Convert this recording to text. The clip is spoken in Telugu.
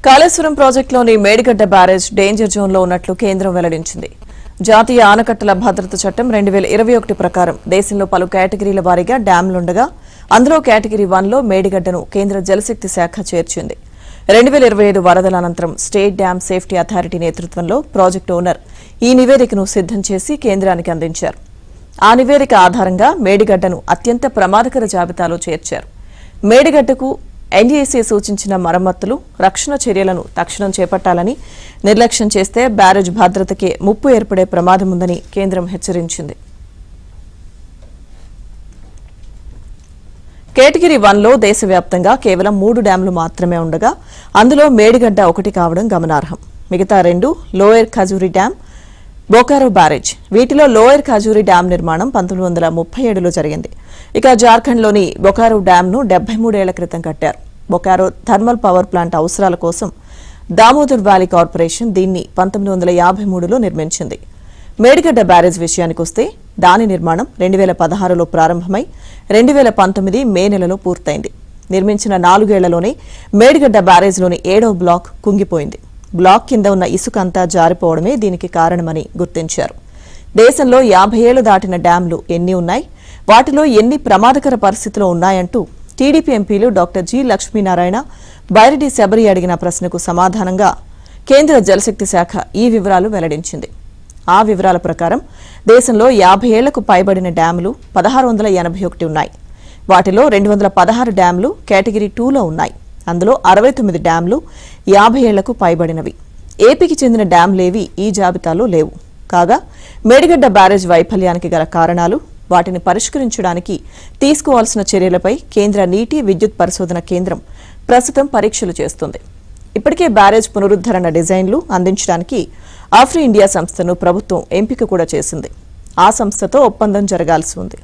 కాళేశ్వరం ప్రాజెక్టులోని మేడిగడ్డ బ్యారేజ్ డేంజర్ జోన్లో ఉన్నట్లు కేంద్రం వెల్లడించింది. జాతీయ ఆనకట్టల భద్రత చట్టం 2021 ప్రకారం దేశంలో పలు కేటగిరీల వారీగా డ్యాంలుండగా అందులో కేటగిరీ 1లో మేడిగడ్డను కేంద్ర జలశక్తి శాఖ చేర్చింది. 2025 వరదల అనంతరం స్టేట్ డ్యామ్ సేఫ్టీ అథారిటీ నేతృత్వంలో ప్రాజెక్టు ఓనర్ ఈ నివేదికను సిద్ధం చేసి కేంద్రానికి అందించారు. ఆ నివేదిక ఆధారంగా మేడిగడ్డను అత్యంత ప్రమాదకర జాబితాలో చేర్చారు. మేడిగడ్డకు ఎన్డీఏసీ సూచించిన మరమ్మతులు, రక్షణ చర్యలను తక్షణం చేపట్టాలని, నిర్లక్ష్యం చేస్తే బ్యారేజ్ భద్రతకే ముప్పు ఏర్పడే ప్రమాదం ఉందని కేంద్రం హెచ్చరించింది. కేటగిరీ 1లో దేశవ్యాప్తంగా కేవలం 3 డ్యాంలు మాత్రమే ఉండగా అందులో మేడిగడ్డ ఒకటి కావడం గమనార్హం. మిగతా 2 lower khajuri dam, Bokaro barrage. వీటిలో లోయర్ ఖజూరి డ్యాం నిర్మాణం 1937లో జరిగింది. ఇక జార్ఖండ్లోని బొకారో డ్యాంను 73 ఏళ్ల క్రితం కట్టారు. బొకారో థర్మల్ పవర్ ప్లాంట్ అవసరాల కోసం దామోదర్ వ్యాలీ కార్పొరేషన్ దీన్ని 1953లో నిర్మించింది. మేడిగడ్డ బ్యారేజ్ విషయానికొస్తే దాని నిర్మాణం 2016లో ప్రారంభమై 2019 మే నెలలో పూర్తయింది. నిర్మించిన 4 ఏళ్లలోనే మేడిగడ్డ బ్యారేజ్లోని 7వ బ్లాక్ కుంగిపోయింది. బ్లాక్ కింద ఉన్న ఇసుక అంతా జారిపోవడమే దీనికి కారణమని గుర్తించారు. దేశంలో 50 ఏళ్లు దాటిన డ్యాంలు ఎన్ని ఉన్నాయి, వాటిలో ఎన్ని ప్రమాదకర పరిస్థితుల్లో ఉన్నాయంటూ టీడీపీ ఎంపీలు డాక్టర్ జి లక్ష్మీనారాయణ, బైరెడ్డి శబరి అడిగిన ప్రశ్నకు సమాధానంగా కేంద్ర జలశక్తి శాఖ ఈ వివరాలు వెల్లడించింది. ఆ వివరాల ప్రకారం దేశంలో 50 ఏళ్లకు పైబడిన డ్యాంలు 1681 ఉన్నాయి. వాటిలో 216 డ్యాంలు కేటగిరీ 2లో ఉన్నాయి. అందులో 69 డ్యాంలు 50 ఏళ్లకు పైబడినవి. ఏపీకి చెందిన డ్యాంలేవి ఈ జాబితాలో లేవు. కాగా మేడిగడ్డ బ్యారేజ్ వైఫల్యానికి గల కారణాలు, వాటిని పరిష్కరించడానికి తీసుకోవాల్సిన చర్యలపై కేంద్ర నీటి విద్యుత్ పరిశోధన కేంద్రం ప్రస్తుతం పరీక్షలు చేస్తుంది. ఇప్పటికే బ్యారేజ్ పునరుద్ధరణ డిజైన్లు అందించడానికి ఆఫ్రి ఇండియా సంస్థను ప్రభుత్వం ఎంపిక కూడా చేసింది. ఆ సంస్థతో ఒప్పందం జరగాల్సి ఉంది.